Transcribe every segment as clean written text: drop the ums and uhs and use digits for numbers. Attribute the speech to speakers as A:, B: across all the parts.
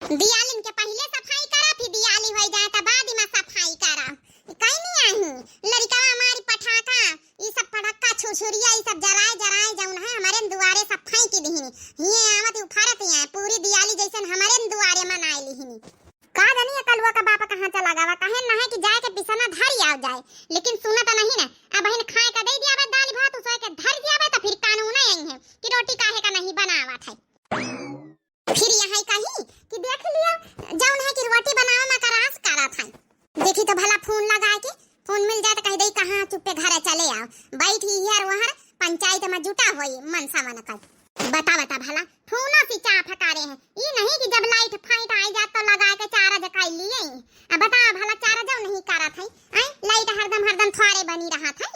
A: दियालिन के पहले सफाई करा, फिर दियाली हो जाए तो बाद में सफाई करा। कहीं नहीं आई लड़का हमारी पटाखा ये सब पटाखा छुछुरिया ये सब जराए जराए जौन है हमारे दुआरे सफाई की दिहिनी ये आवत उफारत है पूरी दियाली जैसन हमारे दुआरे मनाई लिहिनी। का जानिए कलवा का बाप कहां चला गवा कहे ना है कि जाए के पिसना धर आ जाए, लेकिन सुनत नहीं ना। अब बहन खाए का दे दिया बे दाल भात उसोए के धर दिया बे तो फिर कानून आई है कि रोटी काहे का नहीं बनावत है। फिर यहाँ कही कि देख लिया जौन है कि रोटी बनावे में करास करत है। देखी तो भला फोन लगा के फोन मिल जाए तो कह दे कहां चुपे घरे चले आओ बैठी हियर वहर पंचायत में जुटा होई मनसा मन का बता बता भला फोना से चा फकारे हैं ये नहीं कि जब लाइट फाइट आई जात तो लगा के चार्ज कर लिए। अब बता भला चार्ज नहीं करत है लाइट हरदम थारे बनी रहा था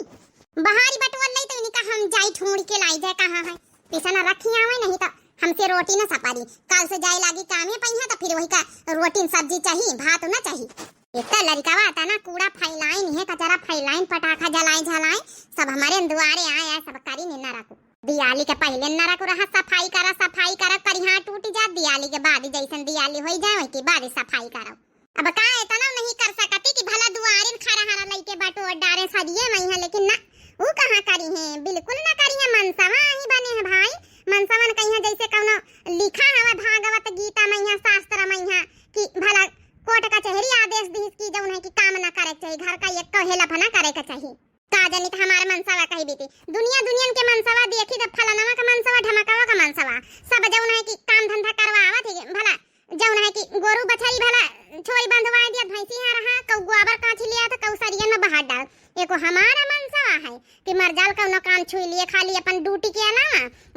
A: बहारी बटवल नहीं तो इनका हम जाई ढूंढ के लाई जाए कहां है पिसना रखी आवे नहीं तो हमसे रोटी ना सपारी कल से जाए लागी कामे पहिया तो फिर वही का रोटी सब्जी चाहिए भात ना चाहिए। इतना लड़कावा आता ना कूड़ा फैलाइन है कचरा फैलाइन पटाखा जलाए झलाए सब हमारे दुआरे आए सब करी नहीं ना रखो। दियाली के पहले न रखो रहा सफाई करा करिहा टूट जा दियाली के बाद जैसन दियाली हो जाए के बाद सफाई करो। अब का इतना नहीं कर सकती कि भला दुआरे खड़ा हरा लइके बाटो डारे सदिए मैं लेकिन ना वो कहां करी है बिल्कुल ना करी है मनसवा ही बने है भाई मनसवन कहिया जैसे कौनो लिखा हवा भागवत गीता मैया शास्त्र मैया कि भला कोर्ट कचहरी आदेश दी कि जौन है कि काम ना करे चाहिए घर का एक कहेला फना करे के चाहिए। का जानी तो हमारे मनसवा कही बीती दुनिया के मनसवा देखी तो फलानवा का मनसवा ढमकावा का मनसवा सब जौन है कि काम धंधा करवावत है भला जौन है कि गोरू बछड़ी भला छोई बंधवा दिया भैंसी हां रहा कौ गोबर काठी लिया तो कौ सरियन में बहा डाल एको हमारा मनसवा है कि मरजाल कौनो काम छुई लिए खाली अपन ड्यूटी के ना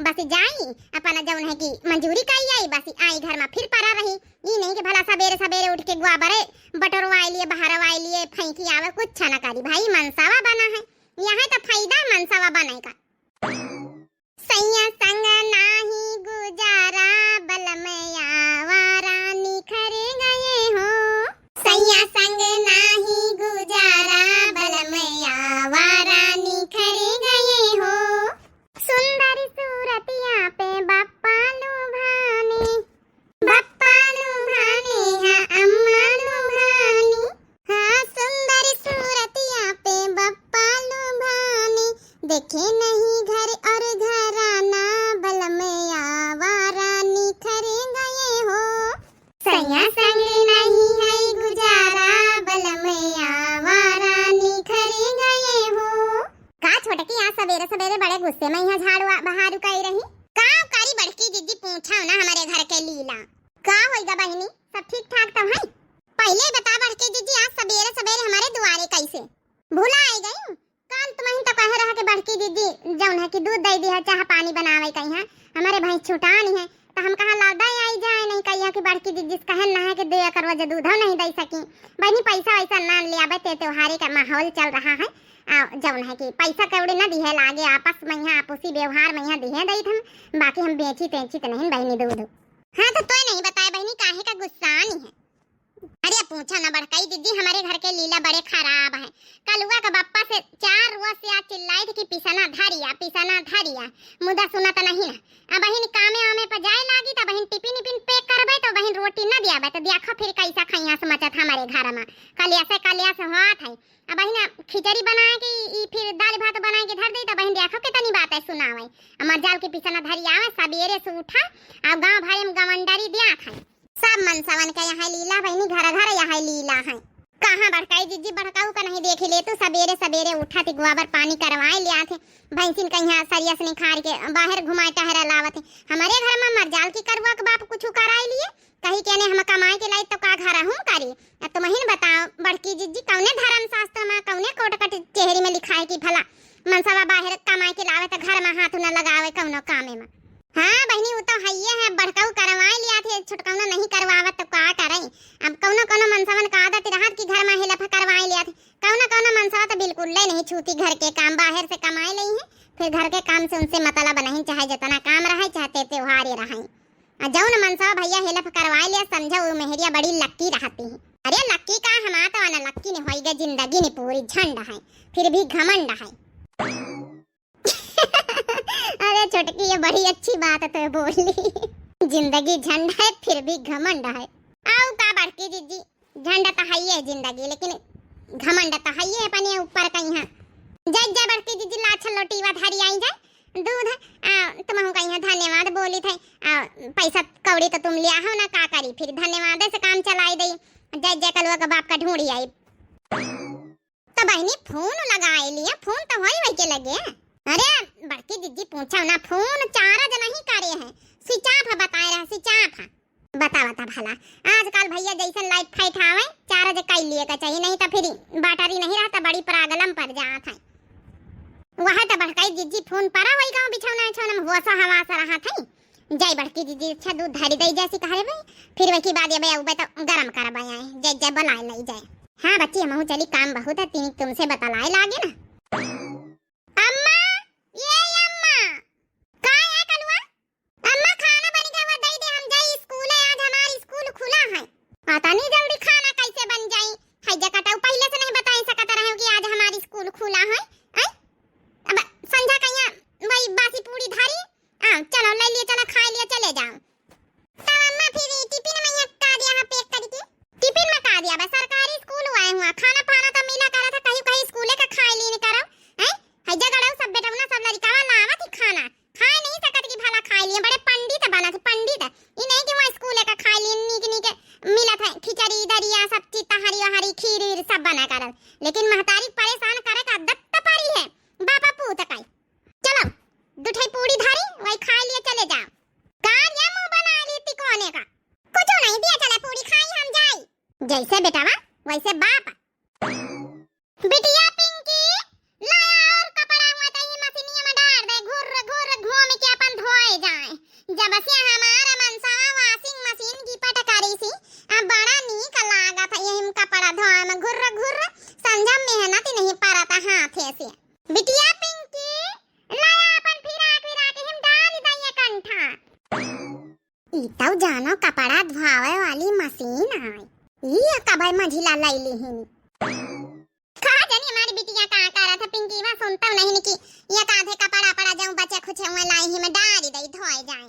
A: बस जाई अपन जौन है कि मंजूरी कई आई बस आई घर में फिर पड़ा रही ये नहीं कि भला सवेरे सवेरे उठ के गोबरे बटरवाई लिए बहरवाई लिए फैंकी आवे कुछ ना करी भाई मनसवा बना है यहाँ तो फायदा मनसवा बनाई का। सैया संग नाही गुजारा बलमया वारा निखर गए हो सैया संग नाही गुजारा बलमया वारा निखर गए हो सुंदर सूरतिया पे बप्पा लुभाने हाँ अम्मा लुभानी हाँ सुंदर सूरतिया पे बप्पा लुभानी देखे नहीं घर और घराना बलमया वारा निखर गए हो सैया संग नहीं है गुजारा बलमया वारा निखर गए हो। का छोटकी यहाँ सवेरे सवेरे बड़े गुस्से में यहाँ झाड़ू बहारू कई रही का करी बड़की दीदी पूछा ना हमारे घर के लीला का होइगा बहनी सब ठीक ठाक तो है। पहले बता बड़की दीदी आज सवेरे सवेरे हमारे दुआरे कैसे भूला आई गई कल तुम्हें तो कह रहा कि बड़की दीदी जौन है कि दूध दे दी है चाह पानी बनावे कहीं है हमारे भैंस छुटानी है तो हम कहा लादा आई जाए नहीं कहिया कि बड़की दीदी कहे ना है कि दे करवा जो दूध नहीं दे सकी बहनी पैसा वैसा ना ले आवे त्योहारी का माहौल चल रहा है जौन है कि पैसा कौड़ी ना दिहे लागे आपस में यहाँ आपसी व्यवहार में यहाँ दिहे दी हम बाकी हम बेची तेची तो नहीं बहनी दूध। हाँ तो नहीं बताए बहनी काहे का गुस्सा नहीं है। अरे पूछा ना बड़काई दीदी हमारे घर के लीला बड़े खराब है कलुआ का बप्पा से 4 रोज से आज चिल्लाई थी कि पिसना धरिया मुदा सुना तो नहीं ना। अब बहन कामे आमे पर जाए लागी तो बहन टिफिन पैक करबे तो बहन रोटी ना दियाबे तो देखो फिर कैसा खैया समझत हमारे घर में कलिया से हाथ है। अब बहन खिचड़ी बनाए कि फिर दाल भात बनाए के धर दे तो बहन देखो कितनी बात है सुनावे मरजाल के पिसना धरियावे सवेरे से उठा अब गांव भाई में गवंडरी दिया था सब मनसवन का यहाँ लीला बहनी घर यहाँ लीला है। कहाँ बड़काई दीदी बड़काऊ का नहीं देखे ले तो सवेरे सवेरे उठा थे गोबर पानी करवाए लिया थे भैंसिन कहीं सरिया से निखार के बाहर घुमाए टहरा लावत हमारे घर में मरजाल की करवा के बाप कुछ कराई लिए कहीं कहने हम कमाए के लाई तो का घर हूँ करी। अब तो महीन बताओ बड़की दीदी कौने धर्म शास्त्र में कौने कोट कट चेहरी में लिखा है कि भला मनसवा बाहर कमाए के लावे तो घर में हाथ न लगावे कौनो कामे में। हाँ बहनी वो तो है बड़काऊ करवाए लिया थे छुटकाउना नहीं करवावत तो का करे। अब कौनो मनसवन का आदत रहत कि घर में हेलफ करवाए लिया थे कौनो मनसवा तो बिल्कुल नहीं छूती घर के काम बाहर से कमाए ली है फिर घर के काम से उनसे मतलब नहीं चाहे जितना काम रहे चाहते त्योहार रहे जौन मनसवा भैया हेलफ करवाए लिया समझो वो मेहरिया बड़ी लक्की रहती है। अरे लक्की का हमारा तो वाला लक्की नहीं होएगा जिंदगी नहीं पूरी झंड है फिर भी घमंड है। अरे छोटकी ये बड़ी अच्छी बात तो बोली जिंदगी झंड है फिर भी घमंड है। बड़की दीदी झंडा तो है ये जिंदगी, लेकिन घमंड तो है ये अपने ऊपर कहीं है। जय जय बड़की दीदी लाछ लोटीवा धरी आई जाए दूध तुम कहीं धन्यवाद बोली थे। पैसा कौड़ी तो तुम लिया हो ना, का करी फिर धन्यवाद से काम चलाई दई। जय जय कलुआ का बाप का ढूंढी आई तो बहनी फोन लगाए लिया, फोन तो वही वही के लगे। अरे बड़की दीदी पूछो ना, फोन चार्ज नहीं करे हैं, स्विच ऑफ है बताए रहा, स्विच ऑफ है। बता भला आजकल भैया जैसे लाइट फाइट आवे चार्ज कर लिए का चाहिए, नहीं तो फिर बैटरी नहीं रहता बड़ी प्रॉब्लम पड़ जाता है। वह तो बड़काई दीदी फोन परा वही गांव बिछौना छोना में हुआ सा हवा सा रहा था। जय बड़की दीदी अच्छा दूध धरी दई जैसी कहे भाई, फिर वही बाद ये भैया तो गरम कर बयाए जय जय बुलाए लई जाए। हाँ बच्ची हम चली काम बहुत है, तीन तुमसे बतलाए लागे ना। अम्मा ये अम्मा का है कलुआ, अम्मा खाना बन गया वो दे दे, हम जाई स्कूल है, आज हमारी स्कूल खुला है। पता नहीं जल्दी खाना कैसे बन जाई, है जकटा पहले से नहीं बता सकता रहे कि आज हमारी स्कूल खुला है। अब संध्या कहिया वही बासी पूरी धारी चलो ले लिए, चलो खा लिए चले जाओ। तो अम्मा फिर टिफिन में ये का दिया है पैक करके, टिफिन में का दिया बस सरकारी स्कूल हुआ हुआ खाना पाना तो मिला करा था, कहीं कहीं स्कूले का खाए ली नहीं करो हैं। है जगड़ो सब बेटा ना सब लड़कावा लावा थी खाना, खाए नहीं सकत कि भला खाए लिए, बड़े पंडित बना थे पंडित। ई नहीं कि वहां स्कूले का खाए लिए नीक नीक मिला था, खिचड़ी दरिया सब चीज तहरी हरी खीर सब बना कर, लेकिन महतारी परेशान करे का दत्त पारी है बापा पूत काई। चलो दुठाई पूरी धारी वही खा लिए चले जाओ। कार्य मुंह बना ली थी कोने का, कुछ नहीं दिया, चले पूरी खाई हम जाई। जैसे बेटावा वैसे बाप। बिटिया पिंकी लाया और कपड़ा हुआ तो ही मशीनिया में डाल दे, घुर घुर घूम के अपन धोए जाए। जब से हमारा मनसावा वॉशिंग मशीन की पटकारी सी अब बड़ा नीक लागा था यही कपड़ा धोए में, घुर घुर संजम मेहनत नहीं पड़ता हाथे से। बिटिया पिंकी लाया अपन फिरा फिरा के हम डाल दइए कंठा। ई तो जानो कपड़ा धोवे वाली मशीन है, ये कबई मझिला लैली हिन। कहा जानी हमारी बिटिया का करा था पिंकी वा सुनता नहीं कि ये काधे कपड़ा पड़ा जाऊं बच्चे खुचे हुए लाई ही में डाल दई धोए जाए,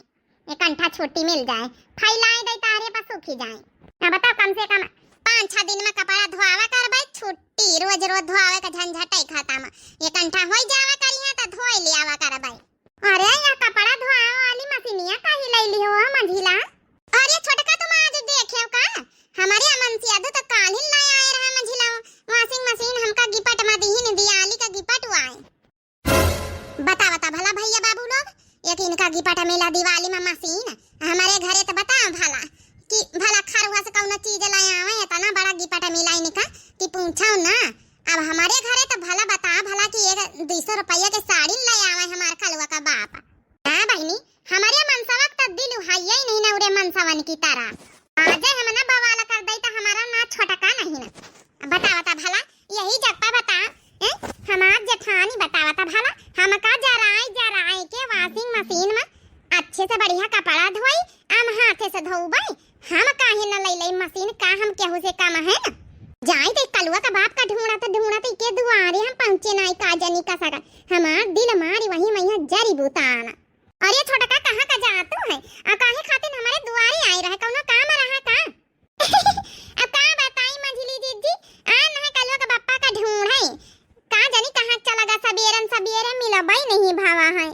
A: ये कंठा छोटी मिल जाए फैलाए दई तारे पर सूखी जाए। अब बताओ कम से कम 5-6 दिन में कपड़ा धोआवा करबे, छुट्टी रोज रोज धोआवे का झंझट ही खत्म, ये कंठा होई जावा करिया त धोई लियावा करबे। अरे ये कपड़ा धोआवे वाली मशीनिया काहे लैली हो मंझिला? अरे छोटका तुम आज देखे का हमारे अमनसी अदु तो काल ही लाया आए रहा मंझिला वॉशिंग मशीन, हमका गिफ्ट में दी ही दिवाली का गिफ्ट आए। बता बता भला भैया बाबू लोग यकीन का गिफ्ट मिला दिवाली में मशीन हमारे घरे तो बताओ भला कि भला खरवा से कौन चीज लाया आवे इतना बड़ा गिफ्ट मिला इनका कि पूछो ना। अब हमारे घरे तो भला बता भला कि 200 रुपया के साड़ी ले आवे हमार खलवा का बाप। हां बहनी हमारे मनसवा तो दिल हाइया ही नहीं ना उरे मनसवन की तरह आज हम ना बवाल कर दई तो हमारा ना छोटका नहीं ना। बता बता भला यही जप्पा बता हमार जेठानी बता बता भला हमका जराई के वॉशिंग मशीन में अच्छे से बढ़िया कपड़ा धोई हम हाथे से धोबई, हम काहे न लई मशीन का हम केहू से काम है ना। जाई तो कलुआ का बाप का ढूंढा तो के दुआरे हम पहुंचे ना का जनी का सगा हमार दिल मारी वही मैया जरी बुताना। अरे छोटका कहां का जातू है आ काहे खातिर हमारे दुआरे आए रहे कौनो काम रहा का? अब का बताई मंझली दीदी आ ना कलुआ का बापा का ढूंढे का जनी कहां चला गा, सबेरे मिलबई नहीं भावा है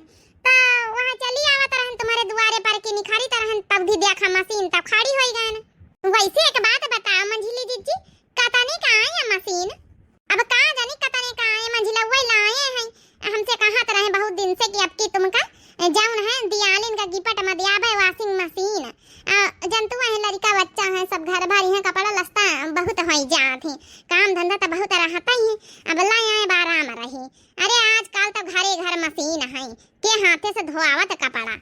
A: तो वहां चली आवत रहन तुम्हारे दुआरे पर के निखारी तरहन तब भी देखा मशीन तब खड़ी होई गए ना। वैसे एक बात बताओ मंझली दीदी कतने का आया मशीन? अब का जानी कतने का आया मंझिला वही लाए हैं हमसे कहत रहे बहुत दिन से कि अब की तुमका जाऊन है दियालिन का गिफ्ट में दिया भाई वॉशिंग मशीन। जंतु है लड़का बच्चा है सब घर भरी है कपड़ा लस्ता बहुत होई जात है, काम धंधा तो बहुत रहता ही अब लाए आराम रही। अरे आजकल तो घरे घर मशीन है के हाथे से धोआवत कपड़ा।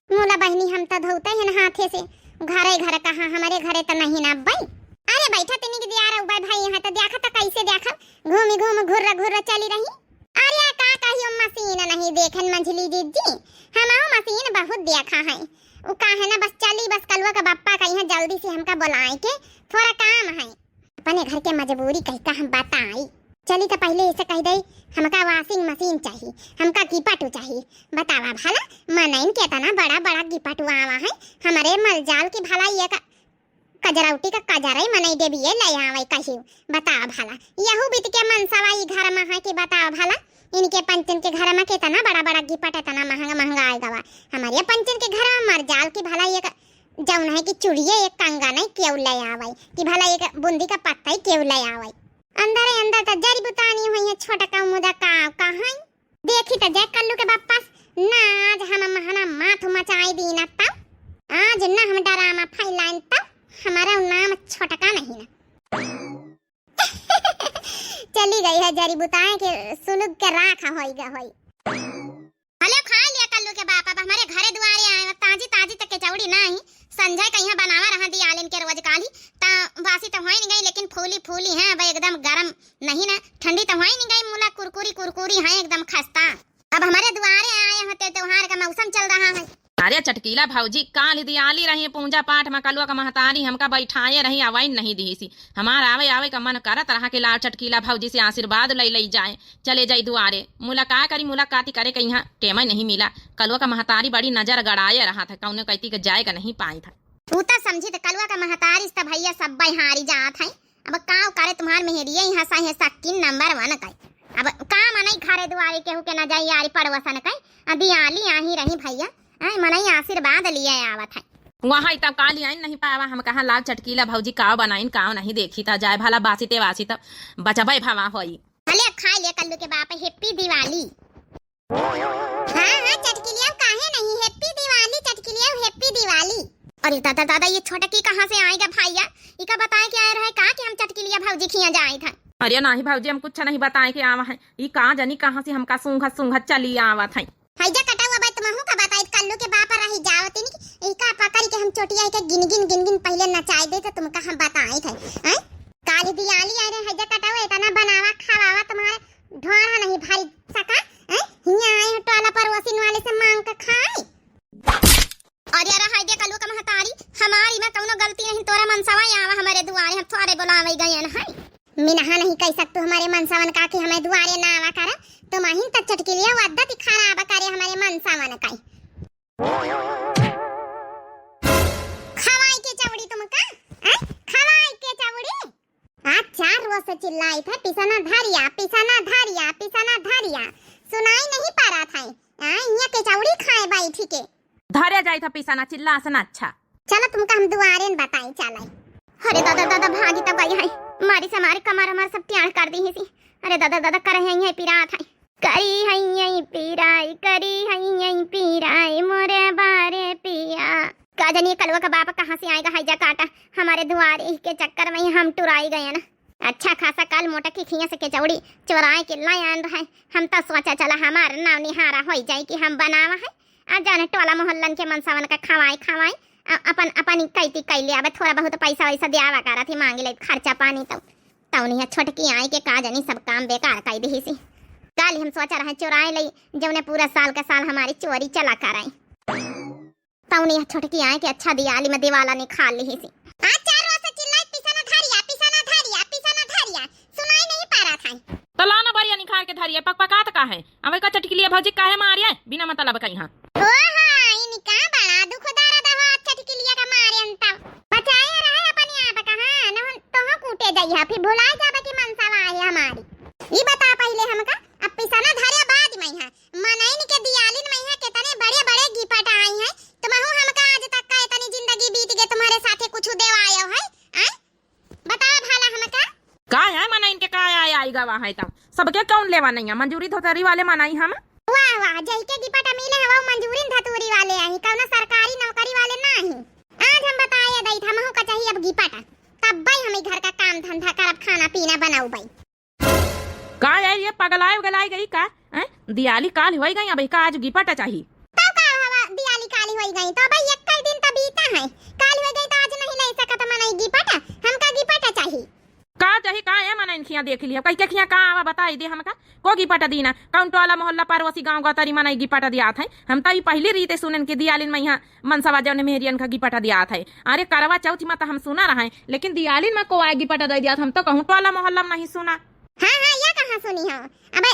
A: मोला बहनी हम तो धोते हैं हाथे से, घरे घर कहां हमारे घरे तो नहीं ना भाई। अरे बैठा तनी के दिया रहा भाई यहाँ तो देखा तो कैसे देखा घूम घुर्रा चली रही। अरे का कहियो मशीन नहीं देखन मंझली दीदी हमारो मशीन बहुत देखा है, वो काहे ना बस चली बस कलवा का बापा का यहाँ जल्दी से हमका बुलाए के थोड़ा काम है, अपने घर के मजबूरी कह का हम बताई। चली तो पहले ऐसे कह दई हमका वॉशिंग मशीन चाहिए, हमका गिफ्ट चाहिए। बतावा भला मनइन के तना बड़ा गिफ्ट आवा है हमारे मलजाल की भला ये कजराउटी का कजराई मनई देबी ये ले आवे कहियो। बताओ भला यहू बीत के मनसावा ई घर में है कि बताओ भला इनके पंचन के घर में कितना बड़ा बड़ा गिफ्ट इतना महंगा महंगा आएगा वा। हमारे पंचन के घर में मर जाल की भला ये जौन है कि चूड़िए एक कंगा नहीं क्यों ले आवे कि भला एक बूंदी का पत्ता ही क्यों ले आवे। अंदर अंदर तो जड़ी बुतानी हुई है छोटा का मुदा का कहां देखी तो जय कल्लू के बापा ना आज हम महना माथ मचाई दी ना तब आज ना हम डरामा फैलाइन तब हमारा नाम छोटा का नहीं ना चली गई है जड़ी बुताएं के सुलग के राखा होइगा होई। हेलो खा लिया कल्लू के बाप अब हमारे घरे दुआरे आए ताजी ताजी तक के चौड़ी नहीं संजय कहीं बनावा रहा दियालिन के रोज काली ता वासी तो होई नहीं गई लेकिन फूली फूली है अब एकदम गरम नहीं ना ठंडी तो होई नहीं गई मुला कुरकुरी कुरकुरी है एकदम खस्ता। अब हमारे दुआरे आए होते त्योहार का मौसम चल रहा है।
B: अरे चटकीला भौजी काल दियाली रही पूजा पाठ में कलुआ का महतारी हमका बैठाए रही अवाइन नहीं दी सी हमारा आवे आवे का मन करत रहा के लाल चटकीला भौजी से आशीर्वाद ले जाए चले जाई दुआरे मुलाकात करी मुलाकाती करे के यहाँ टेम नहीं मिला कलुआ का महतारी बड़ी नजर गड़ाए रहा था कौन कहती के जाएगा नहीं पाई था।
A: तू तो समझी तो कलुआ का महतारी सब भैया सब हारी जात है अब काव करे तुम्हार मेहरिया यहाँ सही सकिन नंबर 1 कई अब का मनई घरे दुआरे केहू के न जाई यारी पड़वसन कई दियाली आही रही भैया मनई आशीर्वाद लिए आवत है
B: वहाँ तब काली आइन नहीं पावा हम कहा लाल चटकीला भौजी काव बनाइन काव नहीं देखी था जाए भला बासी ते वासी तब बचबे भवा होई।
A: भले खा ले कल्लू के बाप हैप्पी दिवाली। हाँ चटकीलिया काहे नहीं हैप्पी दिवाली चटकीलिया हैप्पी दिवाली। अरे दादा दादा ये छोटा की कहाँ से आएगा भैया इका बताए कि आए रहे का कि हम चटकीलिया भौजी खिया जाए था।
B: अरे नहीं भौजी हम कुछ नहीं बताए के आवा है ई का जानी कहाँ से हमका सूंघत सूंघत चली आवत है।
A: हैजा कटा हुआ बात महू का बताई कल्लू के बाप रही जावत नहीं एका पकड़ के हम चोटिया के गिन गिन पहले नचाई दे तो तुमका हम बताई थे हैं काली दियाली आ रे हैजा कटा हुआ इतना बनावा खावा तुम्हारे ढोड़ा नहीं भारी सका हैं हिया आए टोला पर वसीन वाले से मांग के खाए। और यार हैजा कल्लू का महतारी हमारी में कोनो गलती नहीं तोरा मनसावा आवा हमारे दुआरे हम थोड़े बुलावे गए हैं मिनहा नहीं कह सकते हमारे मनसावन का कि हमें दुआरे ना आवा करा तो माहिन तक चटकीलिया वद्दा दिखाना आवा करे हमारे मनसावन का खवाई के चवड़ी तुमका हैं खवाई के चवड़ी आज 4 रोज से चिल्लाई था पिसना धारिया सुनाई नहीं पा रहा था यहाँ के चवड़ी खाए बाई ठीक है
B: धरे जाई था पिसाना चिल्ला सना अच्छा
A: चलो तुमका हम दुआरे न बताई चलाई। अरे दादा दादा भागी तब गई है मारी से हमारे कमर हमार सब त्याग कर दी है अरे दादा दादा कर है पिरात है करी है पिराई मोरे बारे पिया का जानिए कलवा का बाप कहाँ से आएगा हैजा काटा हमारे दुआरे के चक्कर में हम टुराई गए ना अच्छा खासा काल मोटा की खिया से के चौड़ी चोराए के लायन रहे हम तो सोचा चला हमारा नाव निहारा हो जाए कि हम बनावा है आज जाने टोला मोहल्लन के मनसावन का खवाए अपन अपन कैती कैले अब थोड़ा बहुत पैसा वैसा दियावा करा थी मांगे ले खर्चा पानी तब नहीं छोटकी आए के का जानी सब काम बेकार कर दी सी काल हम सोचा रहे चुराए ले जौने पूरा साल का साल हमारी चोरी चला कर आई तब नहीं छोटकी आए के अच्छा दियाली में दिवाला ने खा ली सी आज 4 रोज से चिल्लाई पिसना धारिया सुनाई नहीं पा रहा था
B: तो लाना बढ़िया निखार के धरिए पकपकात का है अब का चटकीलिया भौजी काहे मारिए बिना मतलब का यहाँ फिर भुला जाबे कि मनसावा आई हमारी ई बता पहले हमका अब पिसना धारिया बाद में है मनैन के दियालिन में है कितने बड़े गिफ्ट आई हैं तुमहु हमका आज तक का इतनी जिंदगी बीत गई तुम्हारे साथे कुछ देव आयो है हैं बताओ भला हमका का है मनैन के का आई गवा है तब सबके कौन लेवा नहीं है मंजूरी धोतरी वाले मनाई हम वाह जई के गिफ्ट मिले है वो मंजूरी धतूरी वाले आई कौन सरकारी नौकरी वाले नहीं आज हम बताए दई था हमहु का चाहिए अब गिफ्ट तब भाई हमें घर का काम धंधा करब खाना पीना बनाऊ भाई का यार ये पगलाए गलाई गई का हैं दियाली काल होई गई अब का आज गिफ्ट चाहिए तब का हवा दियाली काली होई गई तो भाई एक दिन तब बीता है काल हो गई तो आज नहीं ले सकत मनई गिफ्ट हमका गिफ्ट चाहिए का चाहिए का है मनई खिया देख लिया कई के खिया का आवा बताई दे हमका को गिफ्ट दीना कौन टोला मोहल्ला परवसी गांव गतरी मनई गिफ्ट दिया था हम तो पहली रीते सुनन के दियालिन में यहाँ मनसवा जौन मेहरियन का गिफ्ट दिया था अरे करवा चौथ में तो हम सुना रहे लेकिन दियालिन में को आए गिफ्ट दे दिया हम तो कहूँ टोला मोहल्ला में नहीं सुना। हाँ ये कहाँ सुनी हो अबे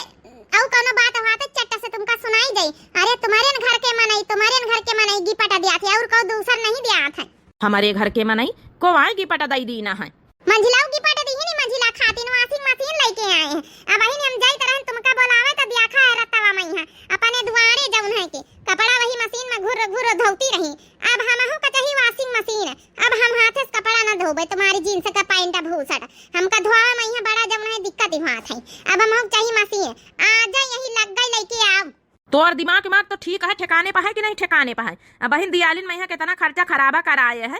B: औ कोनो बात हुआ तो चट्टा से तुमका सुनाई दे अरे तुम्हारे घर के मनई गिफ्ट दिया थे और को दूसर नहीं दिया था हमारे घर के मनई
C: को आएगी पटा दई दी ना है
B: मंझिलाओ की पट दी नहीं मंझिला खातिन वाशिंग मशीन लेके आए हैं। अब वही हम जाई तरह तुमका बोलावे त दियाखा है रतवा मई है अपने दुआरे जौन है के कपड़ा वही मशीन में घुर घुर धोती रही। अब हमहु का चाही वाशिंग मशीन। अब हम हाथ से कपड़ा ना धोबे तुम्हारी जींस का पैंट भूसट हमका धोवा मई है बड़ा जौन है दिक्कत हुआ है। अब हमहु चाही मशीन आ जा यही लग गई लेके आओ।
C: तोर दिमाग तो ठीक है ठिकाने पर है कि नहीं ठिकाने पर है। अब बहन दियालिन में कितना खर्चा खराबा कराए है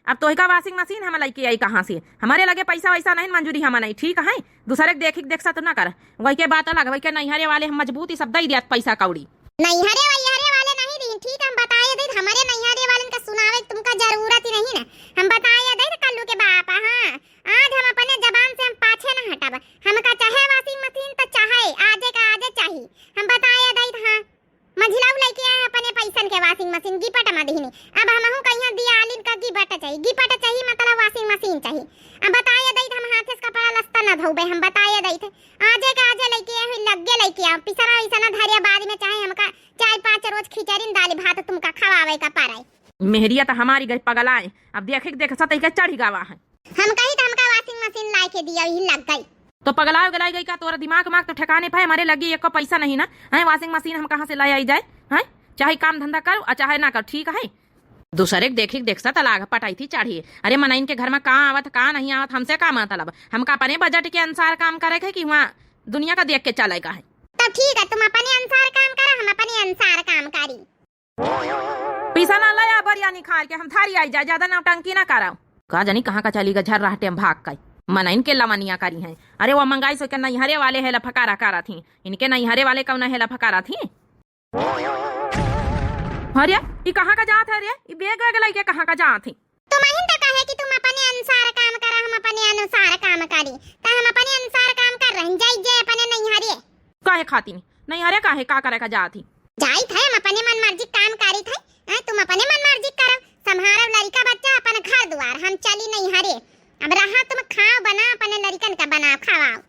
C: अब तो का वाशिंग मशीन हम लेके आई कहाँ से। हमारे लगे पैसा वैसा नहीं मंजूरी हम नहीं ठीक है। दूसरे देख सा तो ना कर वही के बात अलग वही के नैहरे वाले हम मजबूती सब दे दिया पैसा कौड़ी
B: नैहरे वैहरे वाले नहीं दी ठीक हम बताए दे हमारे नैहरे वाले का सुनावे तुमका जरूरत ही नहीं ना। हम बताए दे कल्लू के बाप। हाँ आज हम अपने जबान से हम पाछे ना हटाब। हमका चाहे वाशिंग मशीन तो चाहे आजे का आजे चाहिए। हम बताए दे हाँ मंझिलाऊ लेके आए अपने पैसन के वाशिंग मशीन गिपट मदीनी। अब हमहु कहिया दियालिन का गिपट चाहिए मतलब वाशिंग मशीन चाहिए। अब बताए दे हम हाथ से कपड़ा लस्ता ना धोबे। हम बताए दे आजे का आजे लेके आए लगे लेके आ पिसरा ऐसा धरिया बाद में चाहे हमका 4-5 रोज खिचड़ी दाल भात तुमका खवावे का पाराई।
C: मेहरिया तो हमारी गई पगलाए। अब देख सतई के चढ़ी गावा है।
B: हम कही तो हमका वाशिंग मशीन ला के दिया ही लग गई
C: तो पगला गलाई गई का तोरा दिमाग तो ठिकाने पे हमारे लगी एक पैसा नहीं ना है। वाशिंग मशीन हम कहाँ से लाई आई जाए है। चाहे काम धंधा कर और चाहे ना कर ठीक है। दूसरे देख सा तलाग पटाई थी चढ़ी। अरे मनाइन के घर में कहाँ आवत कहाँ नहीं आवत हमसे का मतलब हमका अपने बजट के अनुसार काम करे है कि वहाँ दुनिया का देख के चलेगा है।
B: तो ठीक है तुम अपने अनुसार काम करो हम अपने अनुसार काम करी।
C: पैसा ना लाया बरिया निखार के हम थारी आई जाए ज्यादा नौटंकी ना कराओ। कहा जानी कहाँ का चली झर रहा टेम भाग का मनाइन के लवनिया करी हैं। अरे वो मंगाई सो के नैहरे वाले है लफकारा कारा थी इनके नैहरे वाले कौन है लफकारा थी। अरे ये कहाँ का जात है। रे ये बेग वेग लेके कहाँ का जात थी।
B: तो महिंद कहे कि तुम अपने अनुसार काम करा हम अपने अनुसार काम करी तो हम अपने अनुसार काम कर रहे जाई जे अपने नैहरे
C: काहे खाती नहीं नैहरे काहे का करे का जात थी
B: जाई थे हम अपने मन मर्जी काम करी थे। तुम अपने मन मर्जी करो संभारो लड़का बच्चा अपन घर द्वार हम चली नैहरे। अब रहा तुम खाओ बना अपने लड़कन का बनाओ खवाओ।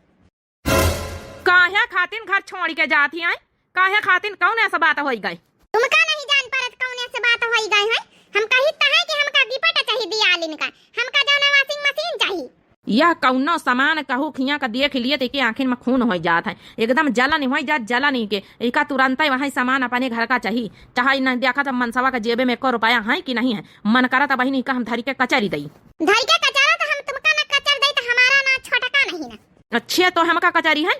C: काहे खातिन घर छोड़ के जाती है काहे खातिन कौन ऐसा बात हो गई
B: तुमका नहीं जान परत कौन ऐसे बात हो गई है। हम कही है कि हमका गिपट चाहिए दियालिन का हमका जाना वाशिंग मशीन चाहिए।
C: यह कौनो सामान कहू खिया का देख लिए थे कि आखिर में खून हो जाता है एकदम जलन हो जात जला नहीं के एका तुरंत ही वही सामान अपने घर का चाहिए। चाहे न देखा तो मनसवा का जेबे में 1 रुपया है कि नहीं है मन करा था बहनी का हम धरी के कचरी दई
B: धरी के कचरा तो हम तुमका ना कचर दई तो हमारा ना छोटका नहीं ना।
C: अच्छे तो हमका कचरी है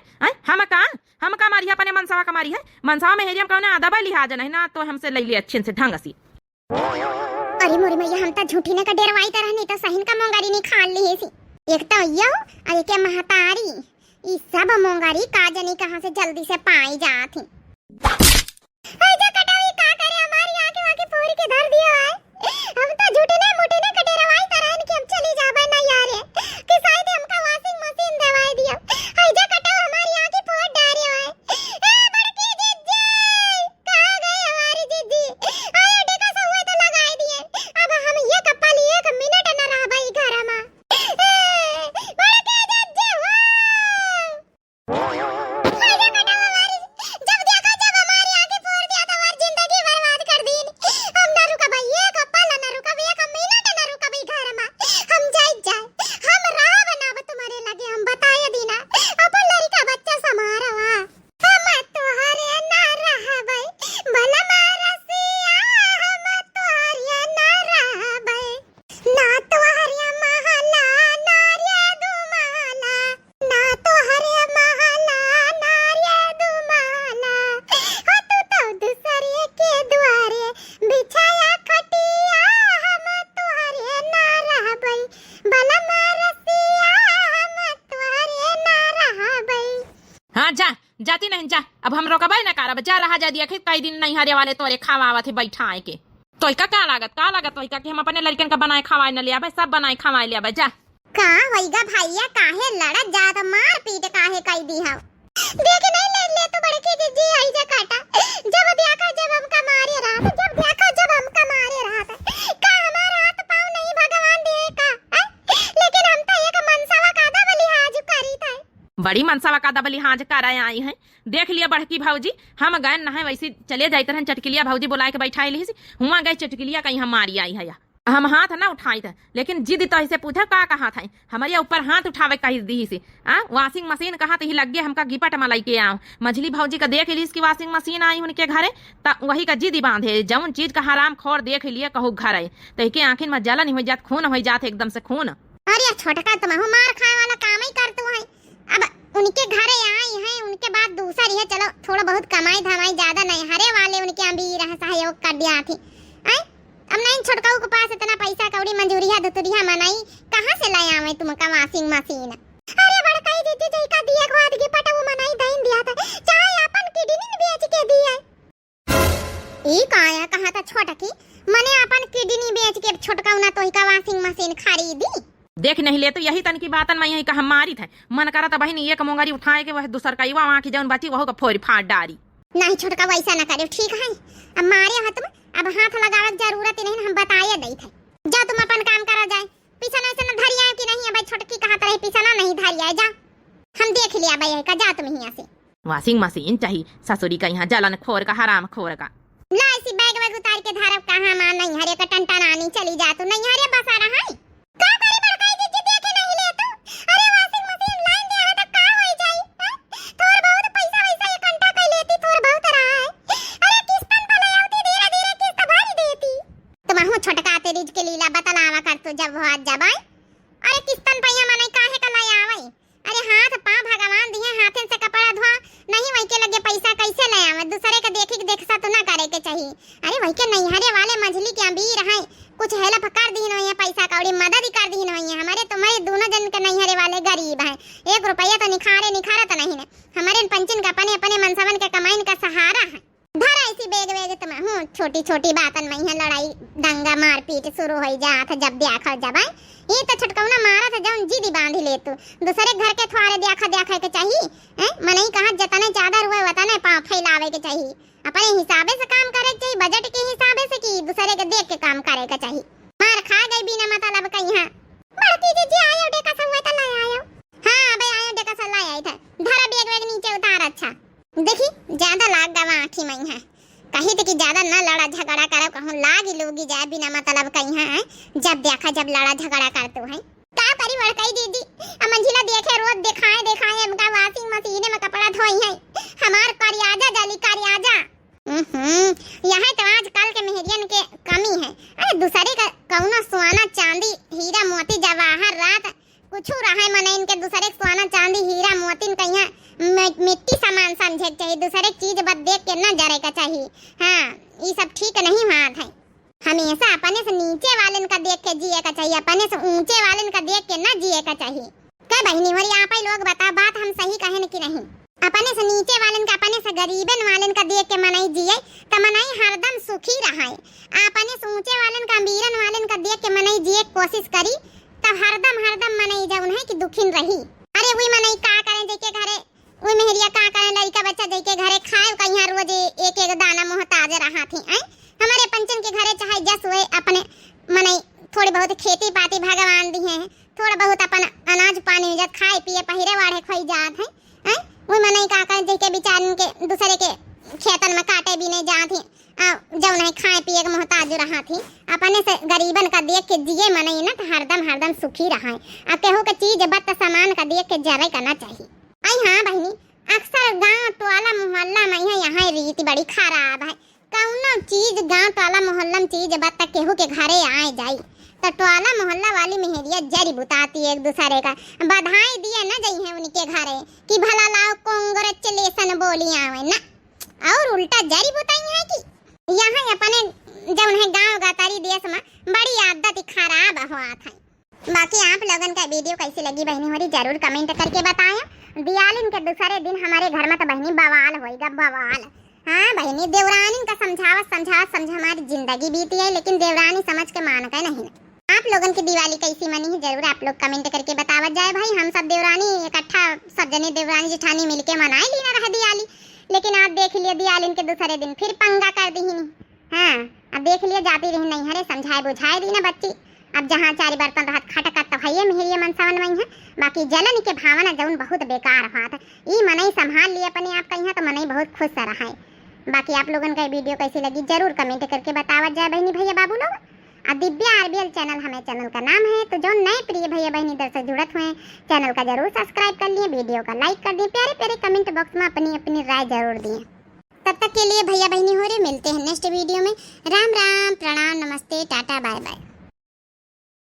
C: हमका मारी अपने मनसवा का मारी है। मनसवा में हेरियम कौन अदबा लिहाज नहीं ना तो हमसे ले लिया अच्छे से ढंग सी।
B: अरे मोरी मैया हम तो झूठी ने का डेरवाई तरह नहीं तो सहीन का मोंगारी नहीं खान ली है। एक तो यो और एक महतारी ये सब मोंगारी काजनी कहां से जल्दी से पाई जाती। जो कटावी का करे हमारी आंखें आंखें पूरी के धर दिया है। हम तो झूठी ने मुठी ने कटे रवाई तरह कि हम चली जाबे ना यार कि शायद हमका वाशिंग मशीन दवाई दिया है। जो कटाव हमारी आंखें फोड़ डारे है। ए बड़की जीजी कहां गए हमारी जीजी आए देखा सब हुए तो लगाई दिए। अब हम ये कपल 1 मिनट ना रह भाई घर में
C: जाती नहीं जा अब हम रोकबे ना करब जा रहा जा दिया कई दिन नहीं हरे वाले तोरे खावा थे बैठाए के तो का लागत तो कि हम अपने लड़कन का बनाए खवाए न लिया सब बनाए खवाए लिया जा
B: का होइगा भैया काहे लड़त जात मार पीट काहे कई दी हां देख नहीं ले तो बड़की जीजी आई जा काटा जब देखा जब हमका मारे रहा जब देखा जब हमका मारे रहा का हमारा हाथ पांव नहीं भगवान दे का लेकिन हम तो एक मनसावा का दबली हाज करी था
C: बड़ी मनसावा का दबली हाज कराए आई हैं। देख लिया बड़की भाऊजी हम गए ना वैसे चले जाते रहन चटकिलिया भाऊजी बुला के बैठाई ली हुआ गए चटकिलिया कहीं हम मारी आई है हम हाथ ना उठाई थे, लेकिन जिद तो ऐसे पूछा का कहा था हमारे ऊपर हाथ उठावे कही दी से वॉशिंग मशीन कहा ही लग गया हमका गिपट में लेके आओ। मझली भौजी का देख ली इसकी वॉशिंग मशीन आई उनके घरे तो वही का जिद बांधे जौन चीज का हराम खोर देख लिए कहू घर है तो के आखिर में जलन हो जात खून हो जात एकदम से खून।
B: अरे छोटका तुम मार खाए वाला काम ही करतू है। अब उनके घरे आई है उनके बाद दूसरी है, चलो थोड़ा बहुत कमाई धमाई ज्यादा नहीं हरे वाले उनके अमीर है सहयोग कर दिया थी। अब नहीं छोटकाऊ के पास इतना पैसा कौड़ी मंजूरिया दुतुरिया मनाई कहां से लाए आवे तुमका वॉशिंग मशीन। अरे बड़काई दीदी जई का दिया को आदगी पटऊ मनाई दइन दिया था चाहे अपन किडनी बेच के दिया। ई काया कहा था छोटकी मने अपन किडनी बेच के छोटकाऊ ना तोही का वॉशिंग मशीन खरीदी।
C: देख नहीं ले तो यही तन की बातन मैं यही का हम मारी थे मन करा था बहन एक मोंगरी उठाए के वह दूसर कईवा वहां की जौन बची वह का फोड़ फाड़ डारी।
B: नहीं छोटका वैसा ना करे ठीक है। अब मारे हाथ में अब हाथ लगावे की जरूरत नहीं हम बताए दई थे। जा तुम अपन काम करा जाए पिछना से ना धरिया कि नहीं है भाई छोटकी कहा रहे पिछना नहीं धरिया जा हम देख लिया भाई का जा तुम यहां से।
C: वॉशिंग मशीन चाहिए ससुरी का यहाँ जलन खोर का हराम खोर का।
B: ला इसी बैग वैग उतार के धारब कहां मान नहीं हरे का टंटनानी चली जा तू नहीं हरे बस आ रहा है का करे बड़काई जी देखे नहीं ले तू। अरे वॉशिंग मशीन लाइन दे रहा था का हो जाई थोड़ बहुत पैसा वैसा एक घंटा का लेती थोड़ बहुत रहा है। अरे किस्तन पर ले आती धीरे धीरे किस्त भर देती तुम हो छोटका तेरी के लीला बतलावा कर तू जब हो आज जब आई। अरे किस्तन पैया मने काहे का ले आवई। अरे हाथ पा भगवान दिए हाथन से कपड़ा धोआ नहीं वही के लगे पैसा कैसे ले आवे दूसरे के देखे देखसा तो ना करे के चाहिए। अरे वही के नहीं हरे वाले मझली के अमीर है कुछ हेल्प कर दी नहीं है पैसा कौड़ी मदद कर दी नहीं है। हमारे तुम्हारे दोनों जन के नहीं हरे वाले गरीब हैं एक रुपया तो निखारा तो नहीं है हमारे पंचन का अपने अपने मनसवन के कमाइन का सहारा है। धरा ऐसी बेग बेग तुम हूँ छोटी छोटी बातन में है लड़ाई दंगा मारपीट शुरू हो जात जब देखा जब आए ये तो छटकौना मारा था जब जिदी बांधी ले तू दूसरे घर के थवारे देखा के चाहिए मने कहा जतने ज्यादा रुए वतने पाँव फैलावे के चाहिए अपने हिसाबे से काम करे के चाहिए बजट के हिसाबे से कि दूसरे के देख के काम करे के चाहिए। मार खा गई बिना मतलब कहीं है बड़की जी आयो डेका सब तो ले आयो। हां बे आयो डेका सब ले आई था धरा बेग बेग नीचे उतार अच्छा देखी ज्यादा लाग गवा आंखी में है कहीं तो कि ज्यादा ना लड़ा झगड़ा करो कहूं लागी लोगी जाए बिना मतलब कहीं है जब देखा जब लड़ा झगड़ा करते हैं का करी बड़काई दीदी मंजिला देखे रोज दिखाए हमका वॉशिंग मशीन में कपड़ा धोई है हमार करियाजा जली करियाजा यहाँ तो आजकल के मेहरियन के कमी है। अरे दूसरे का कौनो सोना चांदी हीरा मोती जवाहर रात कुछ रहा मने इनके दूसरे सोना चांदी हीरा मोती कहीं मिट्टी सामान समझे चाहिए दूसरे चीज बद देख के न जरे का चाहिए। हाँ ये सब ठीक नहीं बात है हमेशा अपने से नीचे वाले का देख के जिए का चाहिए अपने से ऊंचे वाले का देख के न जिए का चाहिए। क्या बहनी हो आप ही लोग बता बात हम सही कहे कि नहीं। अपने से नीचे वाले का अपने से गरीबन वाले का देख के मनाई जिए तो मनाई हरदम सुखी रहा है। अपने से ऊंचे वाले का अमीरन वाले का देख के मनाई जिए कोशिश करी तो हरदम मनाई जाऊन है कि दुखिन रही। अरे वही मनाई का करे देखे घरे वही मेहरिया का करे लड़का बच्चा देखे घरे खाए कहीं रोज एक एक दाना मोहताज रहा थी हमारे पंचन के घरे चाहे जस हुए अपने मनाई थोड़ी बहुत खेती पाती भगवान दी है थोड़ा बहुत अपन अनाज पानी जब खाए पिए पहिरे वाढ़े खोई जात है वो मनाई का कर देखे बेचारन के दूसरे के खेतन में काटे भी नहीं जात है जब नहीं खाए पिए के मोहताज रहा थी अपने से गरीबन का देख के जिए मनाई ना तो हरदम सुखी रहा है। अब केहू के चीज बत सामान का देख के जरे करना चाहिए। आई हाँ बहनी अक्सर गांव टोला मोहल्ला में यहाँ रीति बड़ी खराब है कौनो चीज गांव टोला मोहल्ला में चीज बत केहू के घरे आए जाई तो टोला मोहल्ला वाली मेहरिया जरी बुताती एक दूसरे का बधाई दिए न जाई है उनके घरे कि भला लाओ कांग्रेचुलेशन बोली आवे ना और उल्टा जरी बुताई है कि यहाँ अपने जब उन्हें गांव गातारी देश में बड़ी आदत खराब हुआ था। बाकी आप लोगन का वीडियो कैसी लगी बहनी होरी जरूर कमेंट करके बताया। दियालिन के दूसरे दिन हमारे घर में तो बहनी बवाल होएगा बवाल। हाँ बहनी देवरानी का समझावत हमारी जिंदगी बीती है लेकिन देवरानी समझ के मान का नहीं। आप लोगन की दिवाली कैसी मनी है जरूर आप लोग कमेंट करके बतावत जाए भाई। हम सब देवरानी इकट्ठा सब जने देवरानी जेठानी मिलके मनाए ली ना रहे दिवाली लेकिन आप देख लिया दिवाली के दूसरे दिन फिर पंगा कर दी नहीं। हाँ अब देख लिया जाती रही नहीं हरे समझाए बुझाए दी ना बच्ची। अब जहाँ चार बर्तन रहत खटकत तो है मेहरिया मनसावन में है बाकी जलन के भावना जौन बहुत बेकार हुआ था ई मनई संभाल लिए अपने आप कहीं तो मनई बहुत खुश रहा है। बाकी आप लोगन का वीडियो कैसी लगी जरूर कमेंट करके बतावत जाए बहनी भैया बाबू लोग। और दिव्या आरबीएल चैनल हमें चैनल का नाम है। तो जो नए प्रिय भैया बहनी दर्शक जुड़त हुए चैनल का जरूर सब्सक्राइब कर लिए, वीडियो का लाइक कर दिए, प्यारे प्यारे कमेंट बॉक्स में अपनी अपनी राय जरूर दिए। तब तक के लिए भैया बहनी हो रहे, मिलते हैं नेक्स्ट वीडियो में। राम राम, प्रणाम, नमस्ते, टाटा।